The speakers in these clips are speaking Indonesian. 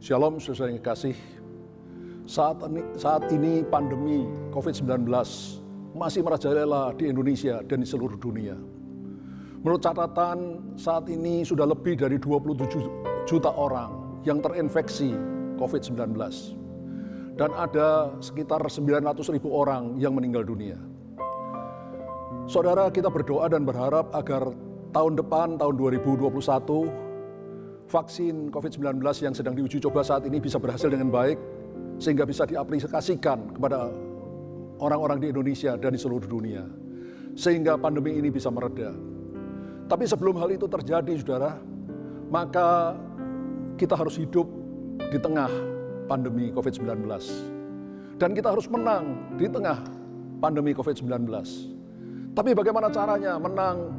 Shalom saudara yang kekasih. Saat ini pandemi COVID-19 masih merajalela di Indonesia dan di seluruh dunia. Menurut catatan, saat ini sudah lebih dari 27 juta orang yang terinfeksi COVID-19. Dan ada sekitar 900.000 orang yang meninggal dunia. Saudara, kita berdoa dan berharap agar tahun depan, tahun 2021, vaksin COVID-19 yang sedang diuji coba saat ini bisa berhasil dengan baik, sehingga bisa diaplikasikan kepada orang-orang di Indonesia dan di seluruh dunia, sehingga pandemi ini bisa mereda. Tapi sebelum hal itu terjadi, saudara, maka kita harus hidup di tengah pandemi COVID-19. Dan kita harus menang di tengah pandemi COVID-19. Tapi bagaimana caranya menang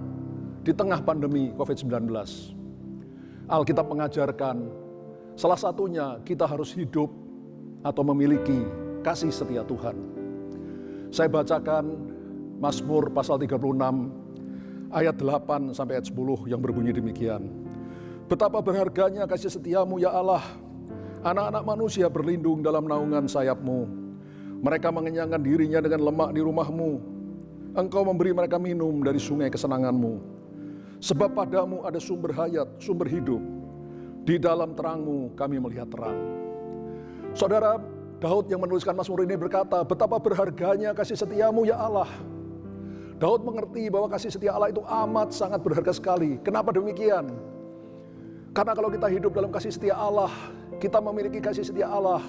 di tengah pandemi COVID-19? Alkitab mengajarkan, salah satunya kita harus hidup atau memiliki kasih setia Tuhan. Saya bacakan Mazmur pasal 36 ayat 8 sampai ayat 10 yang berbunyi demikian. Betapa berharganya kasih setiamu ya Allah, anak-anak manusia berlindung dalam naungan sayapmu. Mereka mengenyangkan dirinya dengan lemak di rumahmu. Engkau memberi mereka minum dari sungai kesenanganmu. Sebab padamu ada sumber hayat, sumber hidup. Di dalam terangmu kami melihat terang. Saudara, Daud yang menuliskan Mazmur ini berkata, betapa berharganya kasih setiamu ya Allah. Daud mengerti bahwa kasih setia Allah itu amat sangat berharga sekali. Kenapa demikian? Karena kalau kita hidup dalam kasih setia Allah, kita memiliki kasih setia Allah,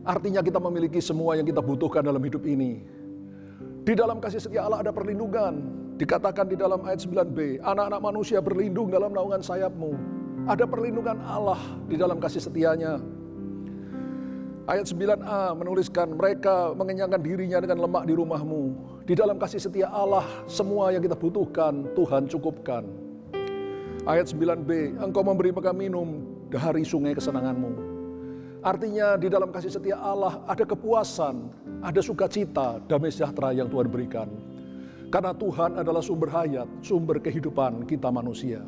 artinya kita memiliki semua yang kita butuhkan dalam hidup ini. Di dalam kasih setia Allah ada perlindungan. Dikatakan di dalam ayat 9b, anak-anak manusia berlindung dalam naungan sayapmu. Ada perlindungan Allah di dalam kasih setianya. Ayat 9a menuliskan, mereka mengenyangkan dirinya dengan lemak di rumahmu. Di dalam kasih setia Allah, semua yang kita butuhkan, Tuhan cukupkan. Ayat 9b, engkau memberi mereka minum dari sungai kesenanganmu. Artinya di dalam kasih setia Allah ada kepuasan, ada sukacita, damai sejahtera yang Tuhan berikan. Karena Tuhan adalah sumber hayat, sumber kehidupan kita manusia.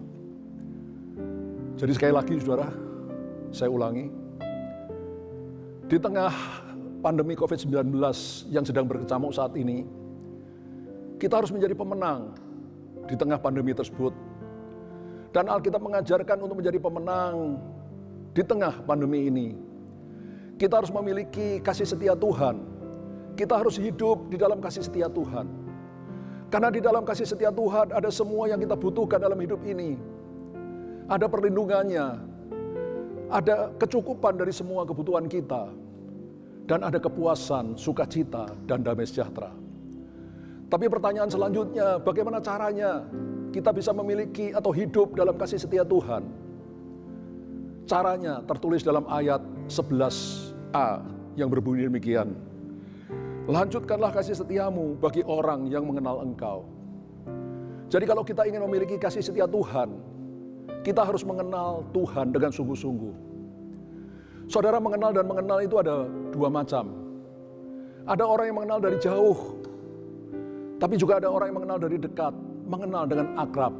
Jadi sekali lagi saudara, saya ulangi. Di tengah pandemi COVID-19 yang sedang berkecamuk saat ini, kita harus menjadi pemenang di tengah pandemi tersebut. Dan Alkitab mengajarkan untuk menjadi pemenang di tengah pandemi ini. Kita harus memiliki kasih setia Tuhan. Kita harus hidup di dalam kasih setia Tuhan. Karena di dalam kasih setia Tuhan ada semua yang kita butuhkan dalam hidup ini. Ada perlindungannya, ada kecukupan dari semua kebutuhan kita, dan ada kepuasan, sukacita, dan damai sejahtera. Tapi pertanyaan selanjutnya, bagaimana caranya kita bisa memiliki atau hidup dalam kasih setia Tuhan? Caranya tertulis dalam ayat 11a yang berbunyi demikian. Lanjutkanlah kasih setiamu bagi orang yang mengenal engkau. Jadi kalau kita ingin memiliki kasih setia Tuhan, kita harus mengenal Tuhan dengan sungguh-sungguh. Saudara, mengenal dan mengenal itu ada dua macam. Ada orang yang mengenal dari jauh, tapi juga ada orang yang mengenal dari dekat, mengenal dengan akrab,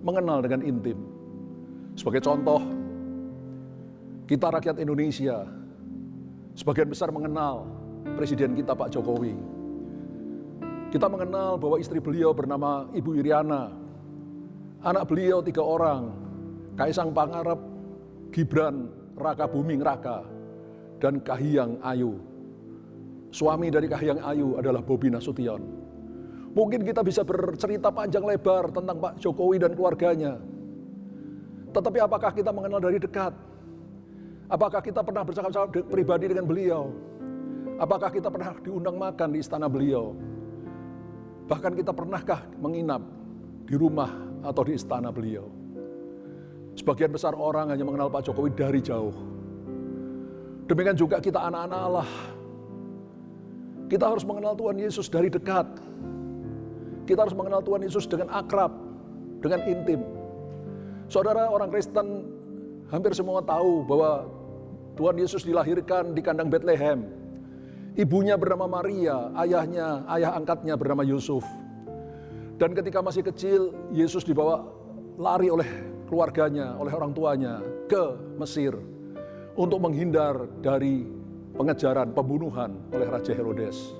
mengenal dengan intim. Sebagai contoh, kita rakyat Indonesia, sebagian besar mengenal Presiden kita Pak Jokowi. Kita mengenal bahwa istri beliau bernama Ibu Iriana. Anak beliau 3 orang, Kaisang Pangarep, Gibran Raka Buming Raka, dan Kahiyang Ayu. Suami dari Kahiyang Ayu adalah Bobi Nasution. Mungkin kita bisa bercerita panjang lebar tentang Pak Jokowi dan keluarganya. Tetapi apakah kita mengenal dari dekat? Apakah kita pernah bercakap-cakap pribadi dengan beliau? Apakah kita pernah diundang makan di istana beliau? Bahkan kita pernahkah menginap di rumah atau di istana beliau? Sebagian besar orang hanya mengenal Pak Jokowi dari jauh. Demikian juga kita anak-anak Allah. Kita harus mengenal Tuhan Yesus dari dekat. Kita harus mengenal Tuhan Yesus dengan akrab, dengan intim. Saudara, orang Kristen hampir semua tahu bahwa Tuhan Yesus dilahirkan di kandang Bethlehem. Ibunya bernama Maria, ayah angkatnya bernama Yusuf. Dan ketika masih kecil, Yesus dibawa lari oleh keluarganya, oleh orang tuanya ke Mesir. untuk menghindar dari pengejaran, pembunuhan oleh Raja Herodes.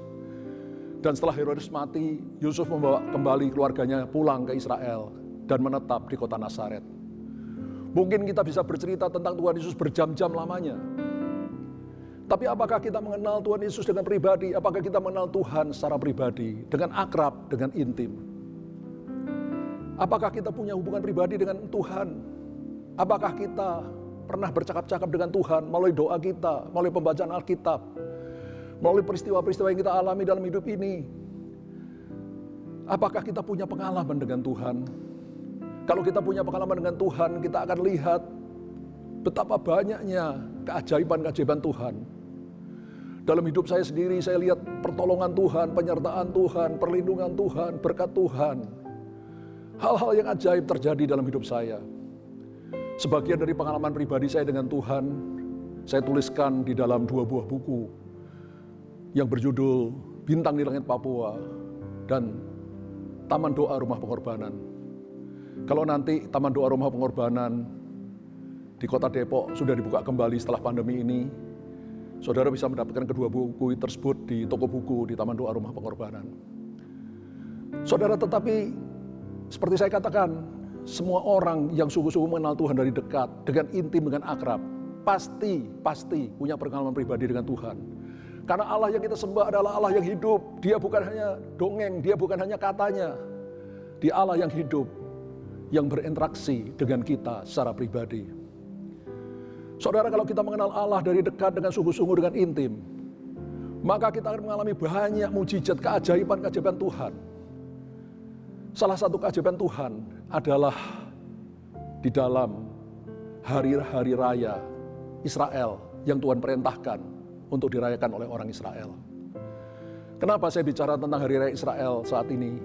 Dan setelah Herodes mati, Yusuf membawa kembali keluarganya pulang ke Israel dan menetap di kota Nazaret. Mungkin kita bisa bercerita tentang Tuhan Yesus berjam-jam lamanya. Tapi apakah kita mengenal Tuhan Yesus dengan pribadi? Apakah kita mengenal Tuhan secara pribadi, dengan akrab, dengan intim? Apakah kita punya hubungan pribadi dengan Tuhan? Apakah kita pernah bercakap-cakap dengan Tuhan melalui doa kita, melalui pembacaan Alkitab, melalui peristiwa-peristiwa yang kita alami dalam hidup ini? Apakah kita punya pengalaman dengan Tuhan? Kalau kita punya pengalaman dengan Tuhan, kita akan lihat betapa banyaknya keajaiban-keajaiban Tuhan. Dalam hidup saya sendiri, saya lihat pertolongan Tuhan, penyertaan Tuhan, perlindungan Tuhan, berkat Tuhan. Hal-hal yang ajaib terjadi dalam hidup saya. Sebagian dari pengalaman pribadi saya dengan Tuhan, saya tuliskan di dalam 2 buah buku yang berjudul Bintang di Langit Papua dan Taman Doa Rumah Pengorbanan. Kalau nanti Taman Doa Rumah Pengorbanan di Kota Depok sudah dibuka kembali setelah pandemi ini, saudara bisa mendapatkan kedua buku tersebut di toko buku di Taman Doa Rumah Pengorbanan. Saudara, tetapi seperti saya katakan, semua orang yang sungguh-sungguh mengenal Tuhan dari dekat, dengan intim, dengan akrab, pasti punya pengalaman pribadi dengan Tuhan. Karena Allah yang kita sembah adalah Allah yang hidup. Dia bukan hanya dongeng, dia bukan hanya katanya. Dia Allah yang hidup, yang berinteraksi dengan kita secara pribadi. Saudara, kalau kita mengenal Allah dari dekat dengan sungguh-sungguh, dengan intim, maka kita akan mengalami banyak mujizat, keajaiban-keajaiban Tuhan. Salah satu keajaiban Tuhan adalah di dalam hari-hari raya Israel yang Tuhan perintahkan untuk dirayakan oleh orang Israel. Kenapa saya bicara tentang hari raya Israel saat ini?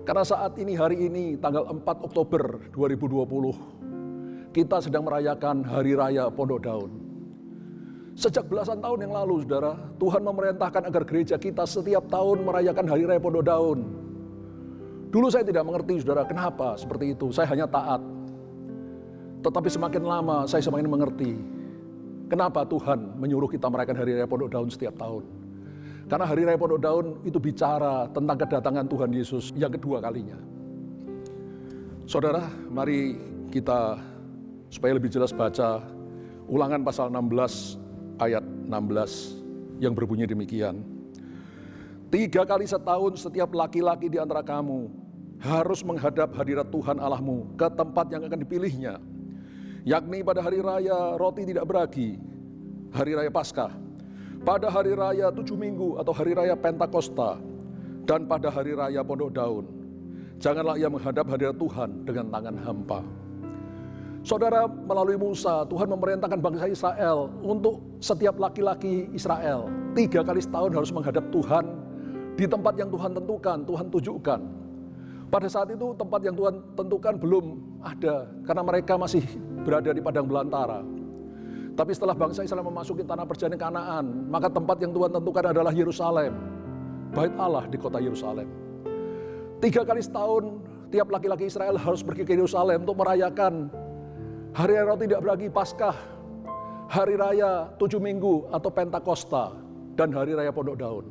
Karena saat ini, hari ini, tanggal 4 Oktober 2020, kita sedang merayakan hari raya Pondok Daun. Sejak belasan tahun yang lalu, saudara, Tuhan memerintahkan agar gereja kita setiap tahun merayakan hari raya Pondok Daun. Dulu saya tidak mengerti, saudara, kenapa seperti itu. Saya hanya taat. Tetapi semakin lama saya semakin mengerti kenapa Tuhan menyuruh kita merayakan hari raya Pondok Daun setiap tahun. Karena hari raya Pondok Daun itu bicara tentang kedatangan Tuhan Yesus yang kedua kalinya. Saudara, mari kita supaya lebih jelas baca Ulangan pasal 16 ayat 16 yang berbunyi demikian. 3 kali setahun setiap laki-laki di antara kamu harus menghadap hadirat Tuhan Allahmu ke tempat yang akan dipilihnya, yakni pada hari raya roti tidak beragi, hari raya Paskah, pada hari raya 7 minggu atau hari raya Pentakosta, dan pada hari raya Pondok Daun. Janganlah ia menghadap hadirat Tuhan dengan tangan hampa. Saudara, melalui Musa, Tuhan memerintahkan bangsa Israel untuk setiap laki-laki Israel 3 kali setahun harus menghadap Tuhan di tempat yang Tuhan tentukan, Tuhan tunjukkan. Pada saat itu tempat yang Tuhan tentukan belum ada, karena mereka masih berada di padang belantara. Tapi setelah bangsa Israel memasuki tanah perjanjian Kanaan, maka tempat yang Tuhan tentukan adalah Yerusalem, Bait Allah di kota Yerusalem. 3 kali setahun, tiap laki-laki Israel harus pergi ke Yerusalem untuk merayakan hari raya tidak beragi Paskah, hari raya 7 minggu atau Pentakosta, dan hari raya Pondok Daun.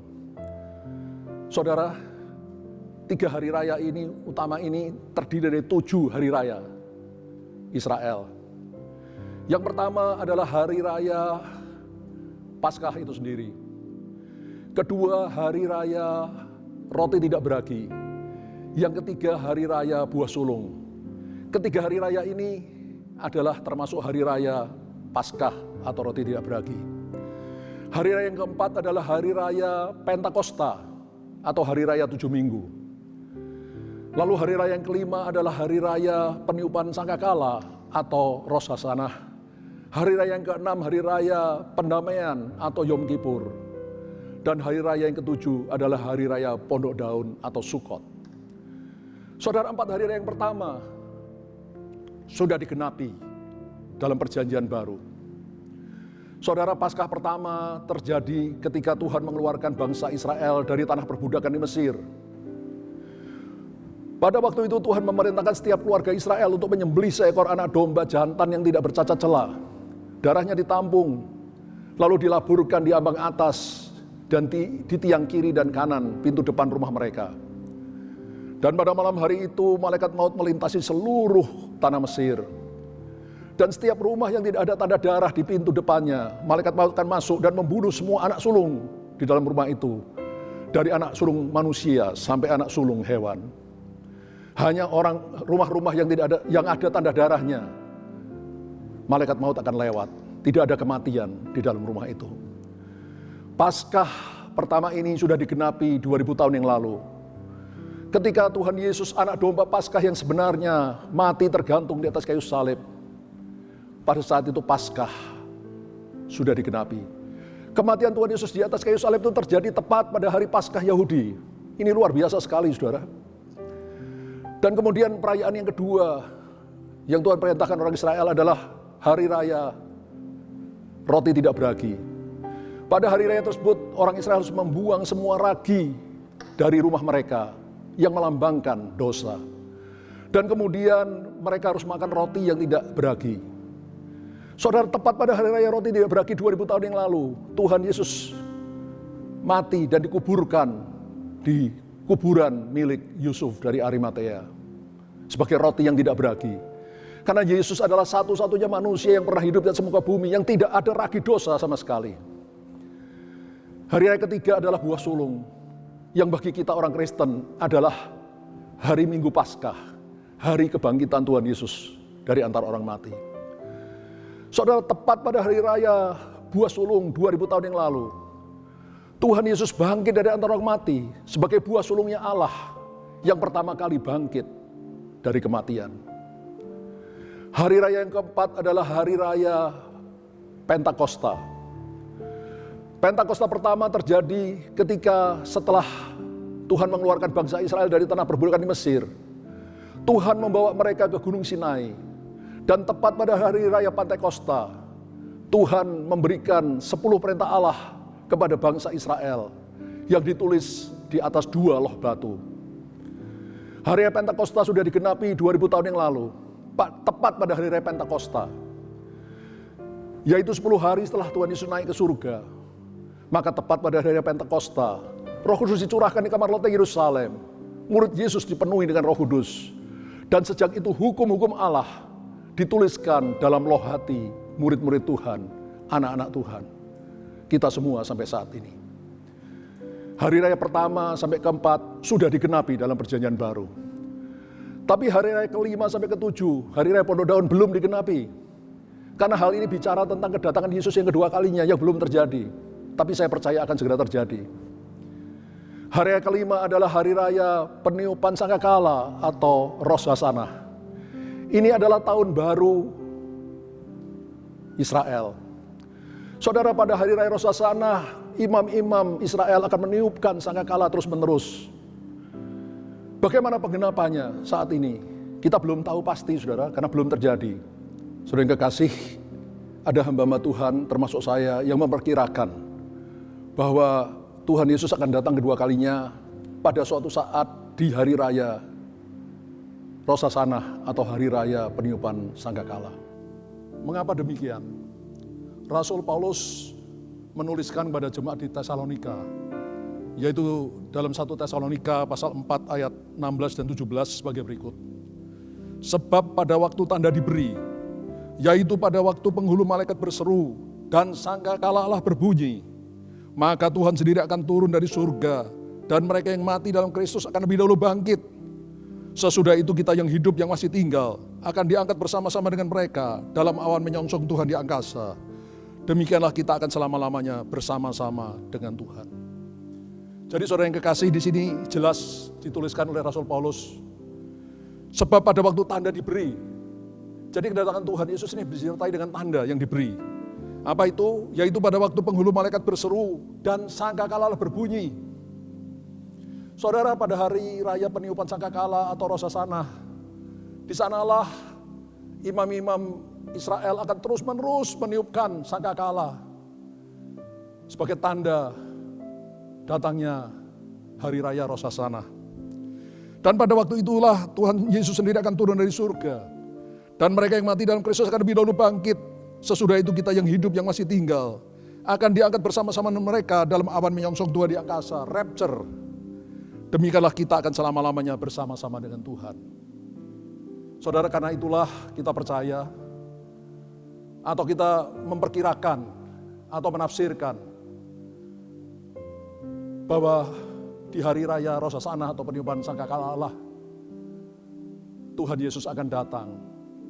Saudara, 3 hari raya ini, utama ini terdiri dari 7 hari raya Israel. Yang pertama adalah hari raya Paskah itu sendiri. Kedua, hari raya roti tidak beragi. Yang ketiga, hari raya buah sulung. Ketiga hari raya ini adalah termasuk hari raya Paskah atau roti tidak beragi. Hari raya yang keempat adalah hari raya Pentakosta atau hari raya 7 minggu. Lalu hari raya yang kelima adalah hari raya peniupan sangkakala atau Rosh Hasanah. Hari raya yang keenam hari raya pendamaian atau Yom Kippur. Dan hari raya yang ketujuh adalah hari raya Pondok Daun atau Sukkot. Saudara, 4 hari raya yang pertama sudah digenapi dalam perjanjian baru. Saudara, Paskah pertama terjadi ketika Tuhan mengeluarkan bangsa Israel dari tanah perbudakan di Mesir. Pada waktu itu Tuhan memerintahkan setiap keluarga Israel untuk menyembelih seekor anak domba jantan yang tidak bercacat celah. darahnya ditampung, lalu dilaburkan di ambang atas dan di tiang kiri dan kanan pintu depan rumah mereka. Dan pada malam hari itu malaikat maut melintasi seluruh tanah Mesir. Dan setiap rumah yang tidak ada tanda darah di pintu depannya, malaikat maut akan masuk dan membunuh semua anak sulung di dalam rumah itu. Dari anak sulung manusia sampai anak sulung hewan. Hanya rumah-rumah yang ada tanda darahnya, malaikat maut akan lewat. Tidak ada kematian di dalam rumah itu. Paskah pertama ini sudah digenapi 2000 tahun yang lalu. Ketika Tuhan Yesus, anak domba Paskah yang sebenarnya, mati tergantung di atas kayu salib. Pada saat itu Paskah sudah digenapi. Kematian Tuhan Yesus di atas kayu salib itu terjadi tepat pada hari Paskah Yahudi. Ini luar biasa sekali, saudara. Dan kemudian perayaan yang kedua yang Tuhan perintahkan orang Israel adalah hari raya roti tidak beragi. Pada hari raya tersebut orang Israel harus membuang semua ragi dari rumah mereka yang melambangkan dosa. Dan kemudian mereka harus makan roti yang tidak beragi. Saudara, tepat pada hari raya roti tidak beragi 2000 tahun yang lalu, Tuhan Yesus mati dan dikuburkan di kuburan milik Yusuf dari Arimatea sebagai roti yang tidak beragi. Karena Yesus adalah satu-satunya manusia yang pernah hidup di atas muka bumi yang tidak ada ragi dosa sama sekali. Hari raya ketiga adalah buah sulung, yang bagi kita orang Kristen adalah hari Minggu Paskah, hari kebangkitan Tuhan Yesus dari antara orang mati. Saudara, tepat pada hari raya buah sulung 2000 tahun yang lalu, Tuhan Yesus bangkit dari antara orang mati sebagai buah sulungnya Allah yang pertama kali bangkit dari kematian. Hari raya yang keempat adalah hari raya Pentakosta. Pentakosta pertama terjadi ketika setelah Tuhan mengeluarkan bangsa Israel dari tanah perbudakan di Mesir. Tuhan membawa mereka ke Gunung Sinai. Dan tepat pada hari raya Pentakosta, Tuhan memberikan 10 perintah Allah kepada bangsa Israel yang ditulis di atas 2 loh batu. Hari raya Pentakosta sudah digenapi 2000 tahun yang lalu. Tepat pada hari raya Pentakosta, yaitu 10 hari setelah Tuhan Yesus naik ke surga. Maka tepat pada hari raya Pentakosta, Roh Kudus dicurahkan di kamar loteng Yerusalem. Murid Yesus dipenuhi dengan Roh Kudus. Dan sejak itu hukum-hukum Allah dituliskan dalam loh hati murid-murid Tuhan, anak-anak Tuhan. Kita semua sampai saat ini. Hari raya pertama sampai keempat sudah digenapi dalam perjanjian baru. Tapi hari raya kelima sampai ketujuh, hari raya Pondok Daun belum digenapi. Karena hal ini bicara tentang kedatangan Yesus yang kedua kalinya yang belum terjadi. Tapi saya percaya akan segera terjadi. Hari raya kelima adalah hari raya peniupan sangkakala atau Rosh Hashanah. Ini adalah tahun baru Israel. Saudara, pada hari raya Rosh Hashanah, imam-imam Israel akan meniupkan sangkakala terus-menerus. Bagaimana penggenapannya saat ini? Kita belum tahu pasti, saudara, karena belum terjadi. Saudara yang kekasih, ada hamba-hamba Tuhan termasuk saya yang memperkirakan bahwa Tuhan Yesus akan datang kedua kalinya pada suatu saat di hari raya Rosh Hashanah atau hari raya peniupan sangkakala. Mengapa demikian? Rasul Paulus menuliskan pada jemaat di Tesalonika, yaitu dalam 1 Tesalonika pasal 4 ayat 16 dan 17 sebagai berikut. Sebab pada waktu tanda diberi, yaitu pada waktu penghulu malaikat berseru dan sangkakala Allah berbunyi, maka Tuhan sendiri akan turun dari surga dan mereka yang mati dalam Kristus akan lebih dahulu bangkit. Sesudah itu kita yang hidup yang masih tinggal akan diangkat bersama-sama dengan mereka dalam awan menyongsong Tuhan di angkasa. Demikianlah kita akan selama-lamanya bersama-sama dengan Tuhan. Jadi saudara yang kekasih, di sini jelas dituliskan oleh Rasul Paulus. Sebab pada waktu tanda diberi. Jadi kedatangan Tuhan Yesus ini disertai dengan tanda yang diberi. Apa itu? Yaitu pada waktu penghulu malaikat berseru dan sangkakala berbunyi. Saudara, pada hari raya peniupan sangkakala atau Rosh Hashanah, di sanalah imam-imam Israel akan terus-menerus meniupkan sangkakala sebagai tanda datangnya hari raya Rosh Hashanah. Dan pada waktu itulah Tuhan Yesus sendiri akan turun dari surga. Dan mereka yang mati dalam Kristus akan lebih dahulu bangkit. Sesudah itu kita yang hidup yang masih tinggal akan diangkat bersama-sama mereka dalam awan menyongsong Tuhan di angkasa, rapture. Demikianlah kita akan selama-lamanya bersama-sama dengan Tuhan. Saudara, karena itulah kita percaya atau kita memperkirakan atau menafsirkan bahwa di hari raya Rosh Hashanah atau peniupan sangkakala Allah, Tuhan Yesus akan datang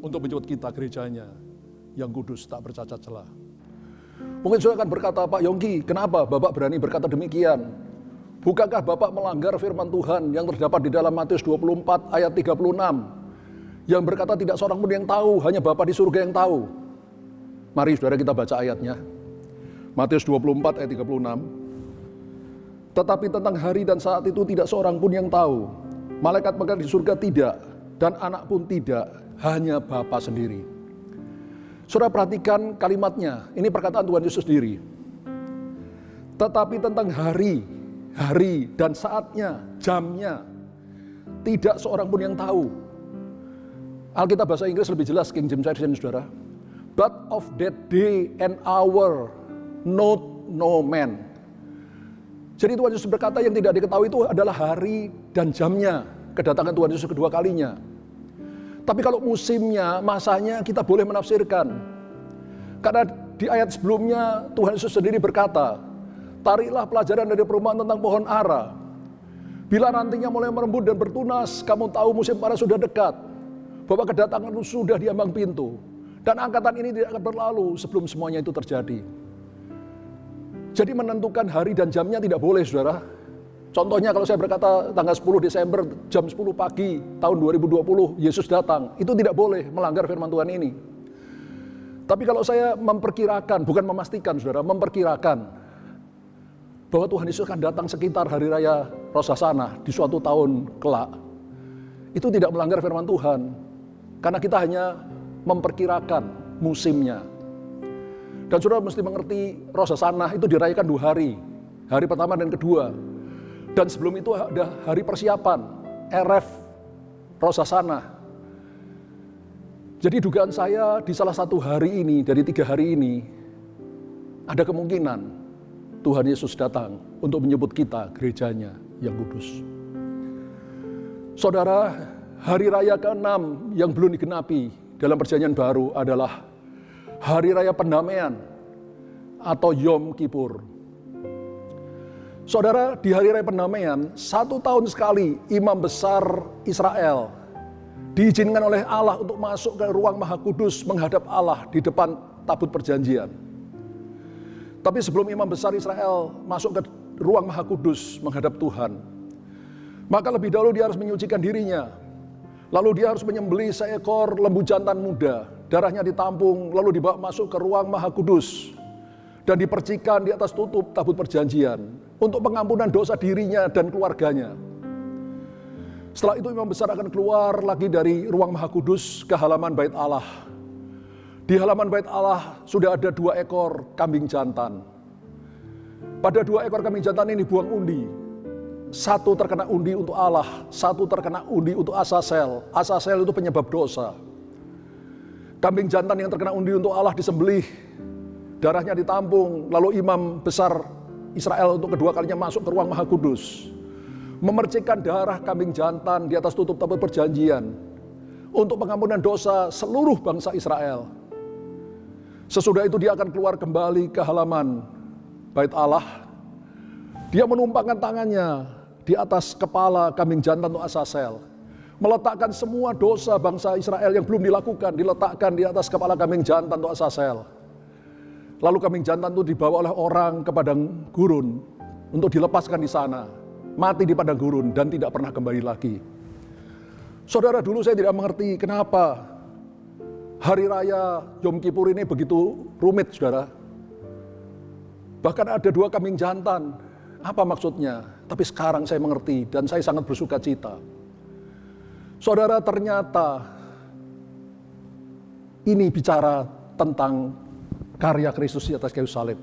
untuk menjemput kita, gerejanya yang kudus tak bercacat celah. Mungkin saudara akan berkata, Pak Yongki, kenapa Bapak berani berkata demikian? Bukankah Bapak melanggar firman Tuhan yang terdapat di dalam Matius 24 ayat 36 yang berkata tidak seorang pun yang tahu, hanya Bapa di surga yang tahu. Mari saudara kita baca ayatnya. Matius 24 ayat 36. Tetapi tentang hari dan saat itu tidak seorang pun yang tahu. Malaikat-malaikat di surga tidak, dan anak pun tidak, hanya Bapa sendiri. Saudara perhatikan kalimatnya, ini perkataan Tuhan Yesus sendiri. Tetapi tentang hari dan saatnya, jamnya, tidak seorang pun yang tahu. Alkitab bahasa Inggris lebih jelas, King James Version, saudara. But of that day and hour, know no man. Jadi Tuhan Yesus berkata yang tidak diketahui itu adalah hari dan jamnya kedatangan Tuhan Yesus kedua kalinya. Tapi kalau musimnya, masanya kita boleh menafsirkan. Karena di ayat sebelumnya Tuhan Yesus sendiri berkata, tariklah pelajaran dari perumpamaan tentang pohon ara. Bila nantinya mulai merembut dan bertunas, kamu tahu musim panas sudah dekat. Bahwa kedatangan sudah di ambang pintu. Dan angkatan ini tidak akan berlalu sebelum semuanya itu terjadi. Jadi menentukan hari dan jamnya tidak boleh, saudara. Contohnya kalau saya berkata tanggal 10 Desember jam 10 pagi tahun 2020 Yesus datang, itu tidak boleh melanggar firman Tuhan ini. Tapi kalau saya memperkirakan, bukan memastikan saudara, memperkirakan bahwa Tuhan Yesus akan datang sekitar hari raya Rosh Hashanah di suatu tahun kelak, itu tidak melanggar firman Tuhan. Karena kita hanya memperkirakan musimnya. Dan saudara mesti mengerti Rosh Hashanah itu dirayakan 2 hari. Hari pertama dan kedua. Dan sebelum itu ada hari persiapan, Erev Rosh Hashanah. Jadi dugaan saya di salah satu hari ini, dari 3 hari ini, ada kemungkinan Tuhan Yesus datang untuk menyebut kita, gerejanya yang kudus. Saudara, hari raya ke-6 yang belum digenapi dalam perjanjian baru adalah hari raya pendamaian atau Yom Kippur. Saudara, di hari raya pendamaian, 1 tahun sekali imam besar Israel diizinkan oleh Allah untuk masuk ke ruang Maha Kudus menghadap Allah di depan tabut perjanjian. Tapi sebelum imam besar Israel masuk ke ruang Maha Kudus menghadap Tuhan, maka lebih dahulu dia harus menyucikan dirinya. Lalu dia harus menyembelih seekor lembu jantan muda, darahnya ditampung, lalu dibawa masuk ke ruang Maha Kudus dan dipercikan di atas tutup tabut perjanjian untuk pengampunan dosa dirinya dan keluarganya. Setelah itu imam besar akan keluar lagi dari ruang Maha Kudus ke halaman Bait Allah. Di halaman Bait Allah sudah ada 2 ekor kambing jantan. Pada 2 ekor kambing jantan ini buang undi. 1 terkena undi untuk Allah, 1 terkena undi untuk Asasel. Asasel itu penyebab dosa. Kambing jantan yang terkena undi untuk Allah disembelih, darahnya ditampung, lalu imam besar Israel untuk kedua kalinya masuk ke ruang Maha Kudus, memercikkan darah kambing jantan di atas tutup tabut perjanjian untuk pengampunan dosa seluruh bangsa Israel. Sesudah itu dia akan keluar kembali ke halaman Bait Allah. Dia menumpangkan tangannya di atas kepala kambing jantan untuk Asasel, meletakkan semua dosa bangsa Israel yang belum dilakukan, diletakkan di atas kepala kambing jantan untuk Asasel. Lalu kambing jantan itu dibawa oleh orang ke padang gurun untuk dilepaskan di sana, mati di padang gurun dan tidak pernah kembali lagi. Saudara, dulu saya tidak mengerti kenapa hari raya Yom Kippur ini begitu rumit, saudara. Bahkan ada 2 kambing jantan, apa maksudnya? Tapi sekarang saya mengerti dan saya sangat bersuka cita. Saudara, ternyata ini bicara tentang karya Kristus di atas kayu salib.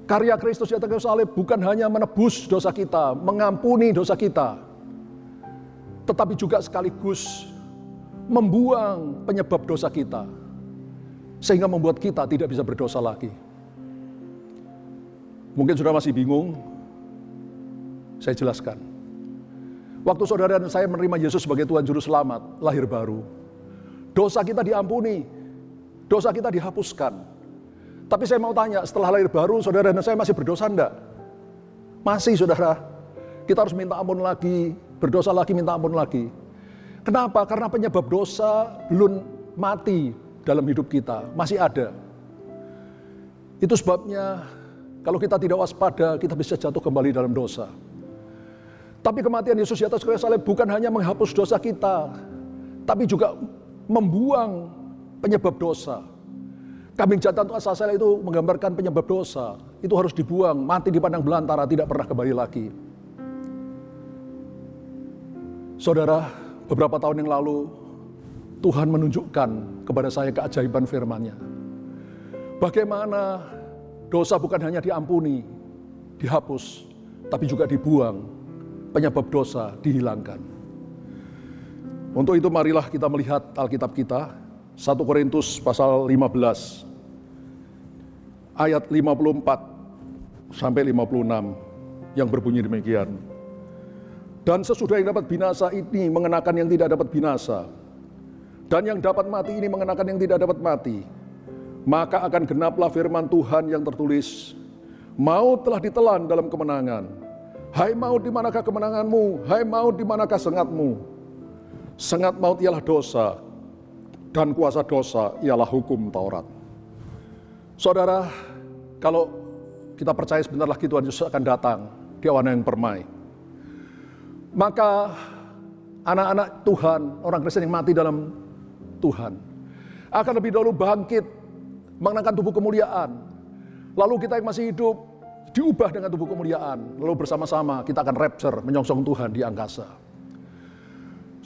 Karya Kristus di atas kayu salib bukan hanya menebus dosa kita, mengampuni dosa kita, tetapi juga sekaligus membuang penyebab dosa kita. sehingga membuat kita tidak bisa berdosa lagi. Mungkin saudara masih bingung, saya jelaskan. Waktu saudara dan saya menerima Yesus sebagai Tuhan Juru Selamat, lahir baru, dosa kita diampuni, dosa kita dihapuskan. Tapi saya mau tanya, setelah lahir baru, saudara dan saya masih berdosa enggak? Masih, saudara. Kita harus minta ampun lagi, berdosa lagi, minta ampun lagi. Kenapa? Karena penyebab dosa belum mati dalam hidup kita, masih ada. Itu sebabnya kalau kita tidak waspada, kita bisa jatuh kembali dalam dosa. Tapi kematian Yesus di atas kayu salib bukan hanya menghapus dosa kita, tapi juga membuang penyebab dosa. Kambing jantan untuk Azazel itu menggambarkan penyebab dosa. Itu harus dibuang, mati di padang belantara, tidak pernah kembali lagi. Saudara, beberapa tahun yang lalu, Tuhan menunjukkan kepada saya keajaiban firman-Nya. Bagaimana dosa bukan hanya diampuni, dihapus, tapi juga dibuang, penyebab dosa dihilangkan. Untuk itu marilah kita melihat Alkitab kita, 1 Korintus pasal 15, ayat 54 sampai 56, yang berbunyi demikian. Dan sesudah yang dapat binasa ini mengenakan yang tidak dapat binasa, dan yang dapat mati ini mengenakan yang tidak dapat mati, maka akan genaplah firman Tuhan yang tertulis, maut telah ditelan dalam kemenangan. Hai maut, di manakah kemenanganmu? Hai maut, di manakah sengatmu? Sengat maut ialah dosa, dan kuasa dosa ialah hukum Taurat. Saudara, kalau kita percaya sebentar lagi Tuhan Yesus akan datang di awan yang permai, maka anak-anak Tuhan, orang Kristen yang mati dalam Tuhan, akan lebih dahulu bangkit, mengenakan tubuh kemuliaan. Lalu kita yang masih hidup, diubah dengan tubuh kemuliaan. Lalu bersama-sama kita akan rapture, menyongsong Tuhan di angkasa.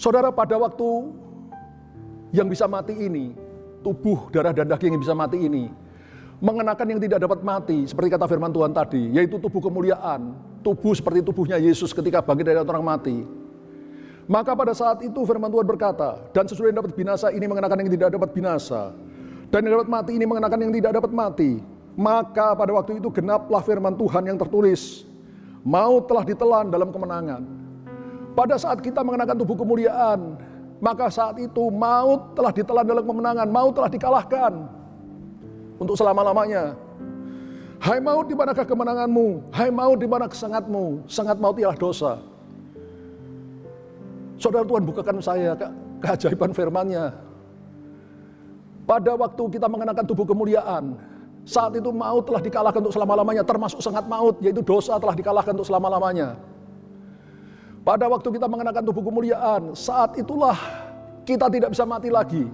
Saudara, pada waktu yang bisa mati ini, tubuh, darah dan daging yang bisa mati ini, mengenakan yang tidak dapat mati, seperti kata firman Tuhan tadi, yaitu tubuh kemuliaan, tubuh seperti tubuhnya Yesus ketika bangkit dari orang mati. Maka pada saat itu firman Tuhan berkata, dan sesudah yang dapat binasa ini mengenakan yang tidak dapat binasa, dan yang dapat mati ini mengenakan yang tidak dapat mati. Maka pada waktu itu genaplah firman Tuhan yang tertulis, maut telah ditelan dalam kemenangan. Pada saat kita mengenakan tubuh kemuliaan, maka saat itu maut telah ditelan dalam kemenangan, maut telah dikalahkan untuk selama-lamanya. Hai maut, di manakah kemenanganmu? Hai maut, di mana kesengatmu? Sengat maut ialah dosa. Saudara, Tuhan bukakan saya keajaiban firman-Nya. Pada waktu kita mengenakan tubuh kemuliaan, saat itu maut telah dikalahkan untuk selama-lamanya, termasuk sengat maut, yaitu dosa telah dikalahkan untuk selama-lamanya. Pada waktu kita mengenakan tubuh kemuliaan, saat itulah kita tidak bisa mati lagi.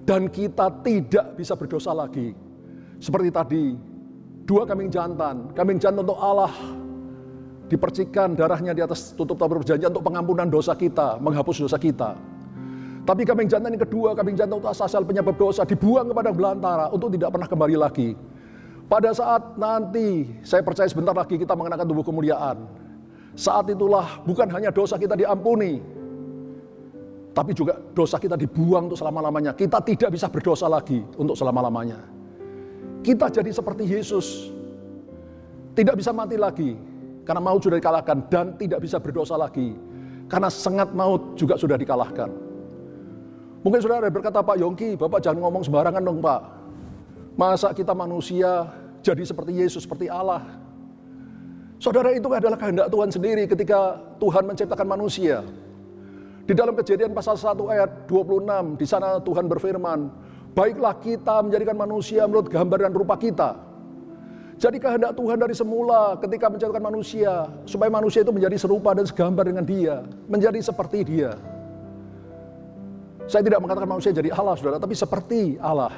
Dan kita tidak bisa berdosa lagi. Seperti tadi, 2 kambing jantan untuk Allah, dipercikan darahnya di atas tutup tabur perjanjian untuk pengampunan dosa kita, menghapus dosa kita. Tapi kambing jantan yang kedua, kambing jantan untuk Azazel penyebab dosa, dibuang ke padang belantara untuk tidak pernah kembali lagi. Pada saat nanti, saya percaya sebentar lagi kita mengenakan tubuh kemuliaan. Saat itulah bukan hanya dosa kita diampuni, tapi juga dosa kita dibuang untuk selama-lamanya. Kita tidak bisa berdosa lagi untuk selama-lamanya. Kita jadi seperti Yesus, tidak bisa mati lagi karena maut sudah dikalahkan, dan tidak bisa berdosa lagi karena sengat maut juga sudah dikalahkan. Mungkin saudara berkata, Pak Yongki, Bapak jangan ngomong sembarangan dong Pak. Masa kita manusia jadi seperti Yesus, seperti Allah? Saudara, itu adalah kehendak Tuhan sendiri ketika Tuhan menciptakan manusia. Di dalam Kejadian pasal 1 ayat 26, di sana Tuhan berfirman, baiklah kita menjadikan manusia menurut gambar dan rupa kita. Jadi kehendak Tuhan dari semula ketika menciptakan manusia, supaya manusia itu menjadi serupa dan segambar dengan Dia, menjadi seperti Dia. Saya tidak mengatakan manusia jadi Allah, saudara, tapi seperti Allah.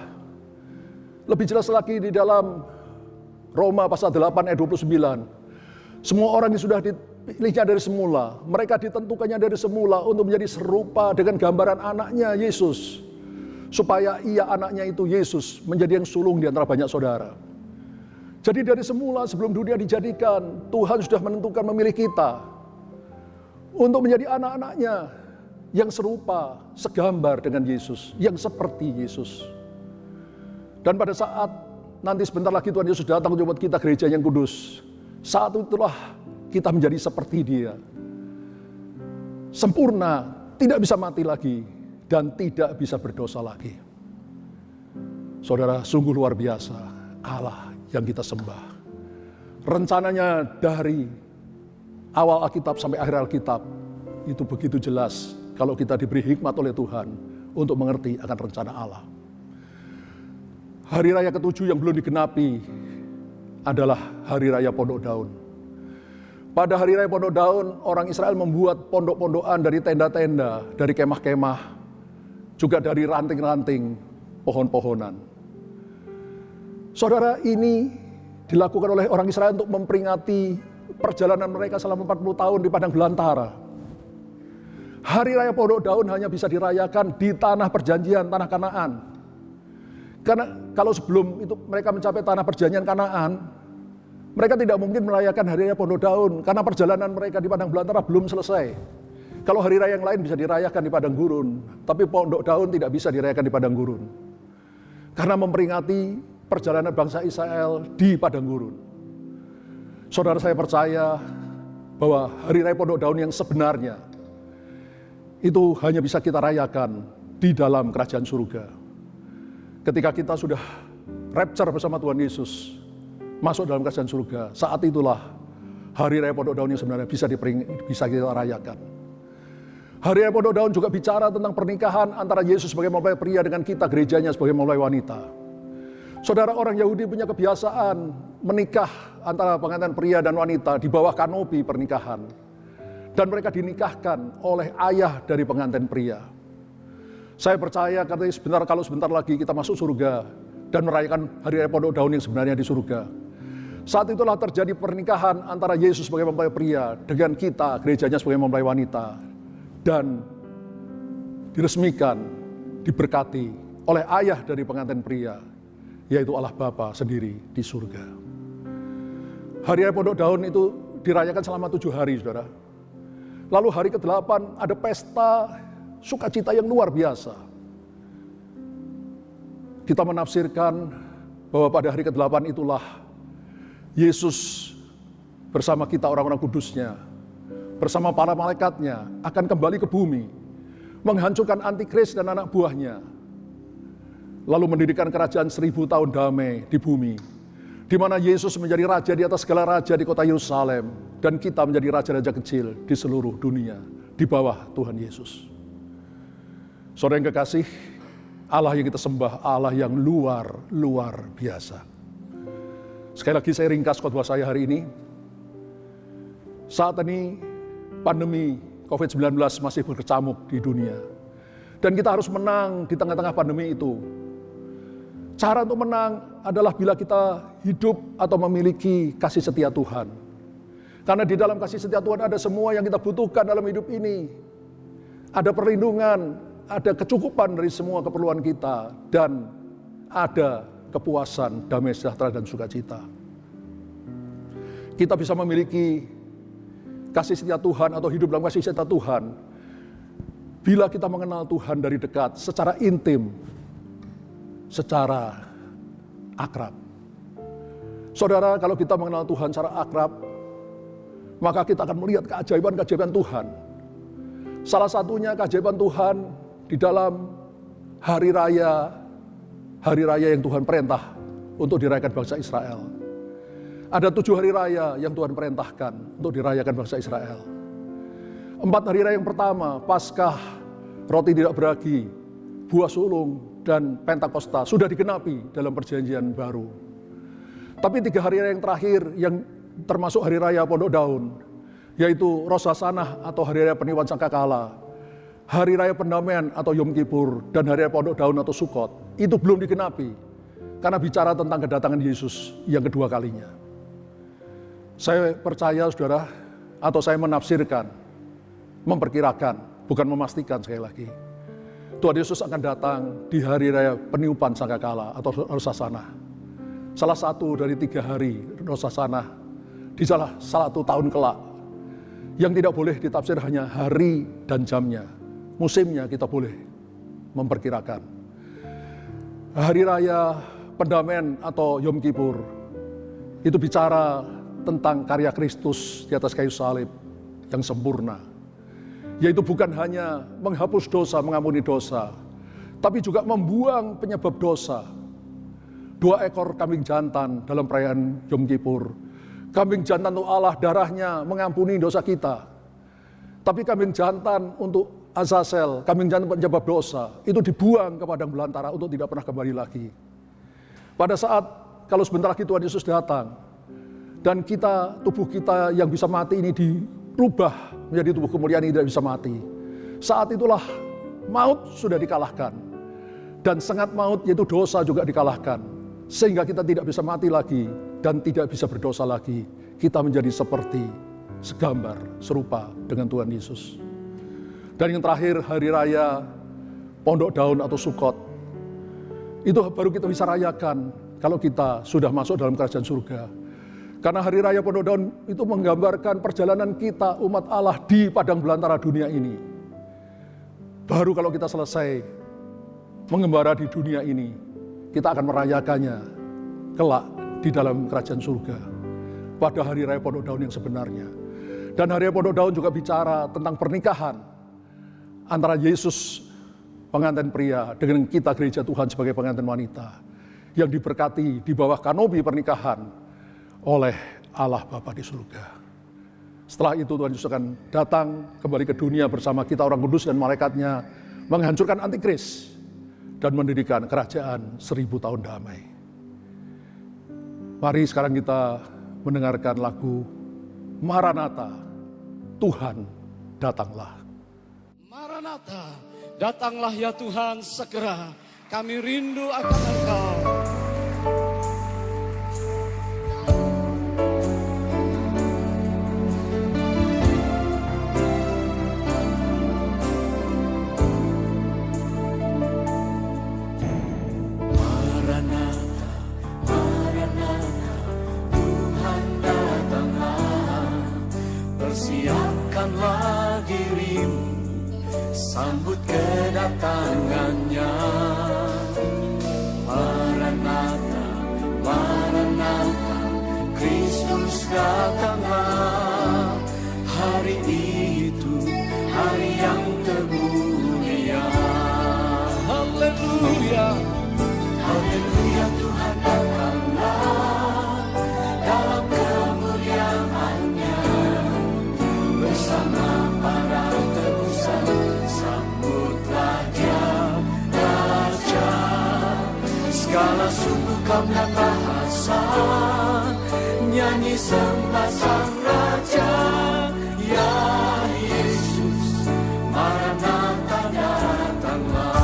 Lebih jelas lagi di dalam Roma pasal 8 ayat 29. Semua orang yang sudah dipilihnya dari semula, mereka ditentukannya dari semula untuk menjadi serupa dengan gambaran anaknya Yesus. Supaya ia, anaknya itu Yesus, menjadi yang sulung di antara banyak saudara. Jadi dari semula sebelum dunia dijadikan, Tuhan sudah menentukan memilih kita untuk menjadi anak-anaknya yang serupa, segambar dengan Yesus, yang seperti Yesus. Dan pada saat nanti sebentar lagi Tuhan Yesus datang untuk membuat kita gereja yang kudus, saat itulah kita menjadi seperti Dia. Sempurna, tidak bisa mati lagi, dan tidak bisa berdosa lagi. Saudara, sungguh luar biasa Allah yang kita sembah. Rencananya dari awal Alkitab sampai akhir Alkitab itu begitu jelas kalau kita diberi hikmat oleh Tuhan untuk mengerti akan rencana Allah. Hari raya ke-7 yang belum digenapi adalah Hari Raya Pondok Daun. Pada Hari Raya Pondok Daun, orang Israel membuat pondok-pondokan dari tenda-tenda, dari kemah-kemah, juga dari ranting-ranting pohon-pohonan. Saudara, ini dilakukan oleh orang Israel untuk memperingati perjalanan mereka selama 40 tahun di padang belantara. Hari Raya Pondok Daun hanya bisa dirayakan di tanah perjanjian, tanah Kanaan. Karena kalau sebelum itu mereka mencapai tanah perjanjian Kanaan, mereka tidak mungkin merayakan Hari Raya Pondok Daun karena perjalanan mereka di padang belantara belum selesai. Kalau hari raya yang lain bisa dirayakan di padang gurun, tapi Pondok Daun tidak bisa dirayakan di padang gurun. Karena memperingati perjalanan bangsa Israel di padang gurun. Saudara, saya percaya bahwa Hari Raya Pondok Daun yang sebenarnya itu hanya bisa kita rayakan di dalam kerajaan surga. Ketika kita sudah rapture bersama Tuhan Yesus, masuk dalam kerajaan surga, saat itulah Hari Raya Pondok Daun yang sebenarnya bisa kita rayakan. Hari Raya Pondok Daun juga bicara tentang pernikahan antara Yesus sebagai mempelai pria dengan kita, gerejanya sebagai mempelai wanita. Saudara, orang Yahudi punya kebiasaan menikah antara pengantin pria dan wanita di bawah kanopi pernikahan. Dan mereka dinikahkan oleh ayah dari pengantin pria. Saya percaya kalau sebentar lagi kita masuk surga dan merayakan Hari Raya Pondok Daun yang sebenarnya di surga. Saat itulah terjadi pernikahan antara Yesus sebagai mempelai pria dengan kita, gerejanya sebagai mempelai wanita. Dan diresmikan, diberkati oleh ayah dari pengantin pria, yaitu Allah Bapa sendiri di surga. Hari Raya Pondok Daun itu dirayakan selama 7 hari, saudara. Lalu hari ke-8 ada pesta sukacita yang luar biasa. Kita menafsirkan bahwa pada hari ke-8 itulah Yesus bersama kita orang-orang kudusnya, bersama para malaikatnya akan kembali ke bumi, menghancurkan antikris dan anak buahnya, lalu mendirikan kerajaan 1000 tahun damai di bumi, di mana Yesus menjadi raja di atas segala raja di kota Yerusalem, dan kita menjadi raja-raja kecil di seluruh dunia, di bawah Tuhan Yesus. Saudara yang kekasih, Allah yang kita sembah, Allah yang luar biasa. Sekali lagi saya ringkas khotbah saya hari ini. Saat ini pandemi COVID-19 masih berkecamuk di dunia. Dan kita harus menang di tengah-tengah pandemi itu. Cara untuk menang adalah bila kita hidup atau memiliki kasih setia Tuhan. Karena di dalam kasih setia Tuhan ada semua yang kita butuhkan dalam hidup ini. Ada perlindungan, ada kecukupan dari semua keperluan kita, dan ada kepuasan, damai sejahtera, dan sukacita. Kita bisa memiliki kasih setia Tuhan atau hidup dalam kasih setia Tuhan bila kita mengenal Tuhan dari dekat, secara intim, secara akrab. Saudara, kalau kita mengenal Tuhan secara akrab, maka kita akan melihat keajaiban-keajaiban Tuhan. Salah satunya keajaiban Tuhan di dalam hari raya yang Tuhan perintah untuk dirayakan bangsa Israel. Ada 7 hari raya yang Tuhan perintahkan untuk dirayakan bangsa Israel. 4 hari raya yang pertama, Paskah, roti tidak beragi, buah sulung, dan Pentakosta sudah digenapi dalam perjanjian baru. Tapi 3 hari raya yang terakhir yang termasuk hari raya Pondok Daun, yaitu Rosh Hashanah atau hari raya peniupan sangkakala, hari raya pendamaian atau Yom Kippur, dan hari raya Pondok Daun atau Sukot, itu belum digenapi karena bicara tentang kedatangan Yesus yang kedua kalinya. Saya percaya, saudara, atau saya menafsirkan, memperkirakan, bukan memastikan sekali lagi, Tuhan Yesus akan datang di hari raya peniupan sangkakala atau Rosh Hashanah. Salah satu dari 3 hari Rosh Hashanah di salah satu tahun kelak, yang tidak boleh ditafsir hanya hari dan jamnya, musimnya kita boleh memperkirakan. Hari raya pendamaian atau Yom Kippur itu bicara tentang karya Kristus di atas kayu salib yang sempurna. Yaitu bukan hanya menghapus dosa, mengampuni dosa, tapi juga membuang penyebab dosa. 2 ekor kambing jantan dalam perayaan Yom Kippur. Kambing jantan untuk Allah, darahnya mengampuni dosa kita. Tapi kambing jantan untuk Azazel, kambing jantan penyebab dosa, itu dibuang ke padang belantara untuk tidak pernah kembali lagi. Pada saat kalau sebentar lagi Tuhan Yesus datang, dan kita, tubuh kita yang bisa mati ini dirubah menjadi tubuh kemuliaan yang tidak bisa mati. Saat itulah maut sudah dikalahkan. Dan sengat maut yaitu dosa juga dikalahkan. Sehingga kita tidak bisa mati lagi dan tidak bisa berdosa lagi. Kita menjadi seperti segambar, serupa dengan Tuhan Yesus. Dan yang terakhir, hari raya Pondok Daun atau Sukot. Itu baru kita bisa rayakan kalau kita sudah masuk dalam kerajaan surga. Karena hari raya Pondok Daun itu menggambarkan perjalanan kita umat Allah di padang belantara dunia ini. Baru kalau kita selesai mengembara di dunia ini, kita akan merayakannya kelak di dalam kerajaan surga pada hari raya Pondok Daun yang sebenarnya. Dan hari raya Pondok Daun juga bicara tentang pernikahan antara Yesus pengantin pria dengan kita gereja Tuhan sebagai pengantin wanita yang diberkati di bawah kanopi pernikahan oleh Allah Bapa di surga. Setelah itu Tuhan Yesus akan datang kembali ke dunia bersama kita orang kudus dan malaikatnya, menghancurkan antikris dan mendirikan kerajaan 1000 tahun damai. Mari sekarang kita mendengarkan lagu Maranatha, Tuhan datanglah. Maranatha, datanglah ya Tuhan segera, kami rindu akan Engkau. Persiapkanlah dirimu, sambut kedatangannya. Maranatha, Maranatha, Kristus datanglah. Hari itu, hari yang termulia. Haleluya, Haleluya, Tuhan datanglah dalam kemuliaan-Nya. Bersama para tebusan, sambutlah Dia, Raja. Segala suku, kaum dan bahasa, nyanyi sembah Sang Raja. Ya Yesus, Maranatha datanglah.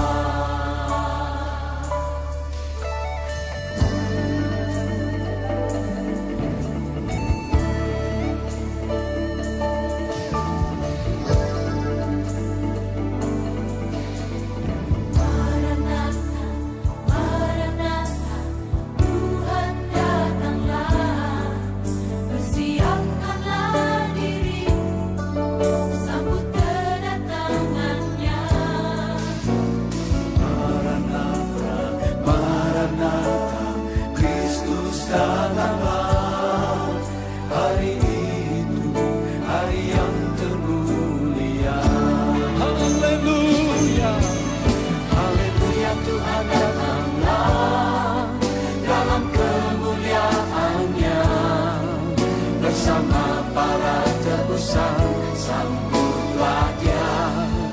Sambutlah Dia,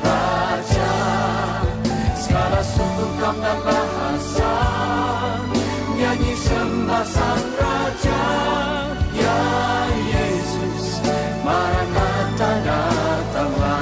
Raja. Segala suku, kaum dan bahasa, nyanyi sembah Sang Raja. Ya Yesus, Maranatha datanglah.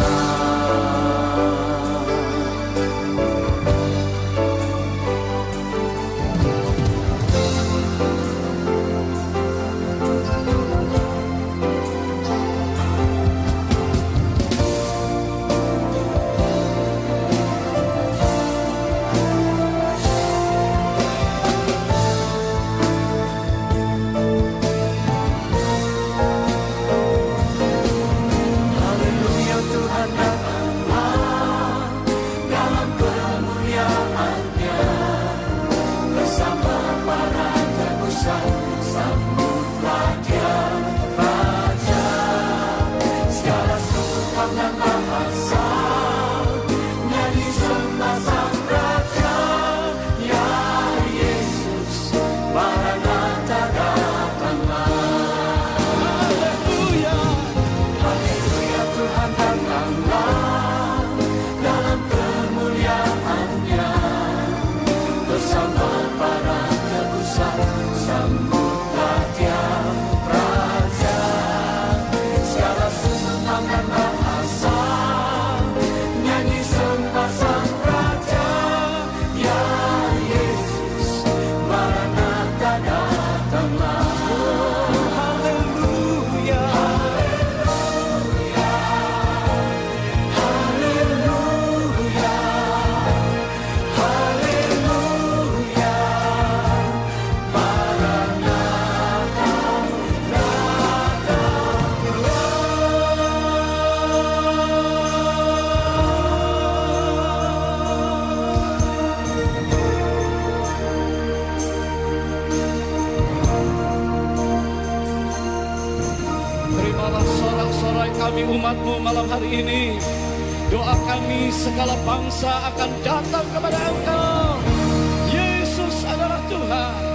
umat-Mu malam hari ini. Doa kami segala bangsa akan datang kepada Engkau. Yesus adalah Tuhan.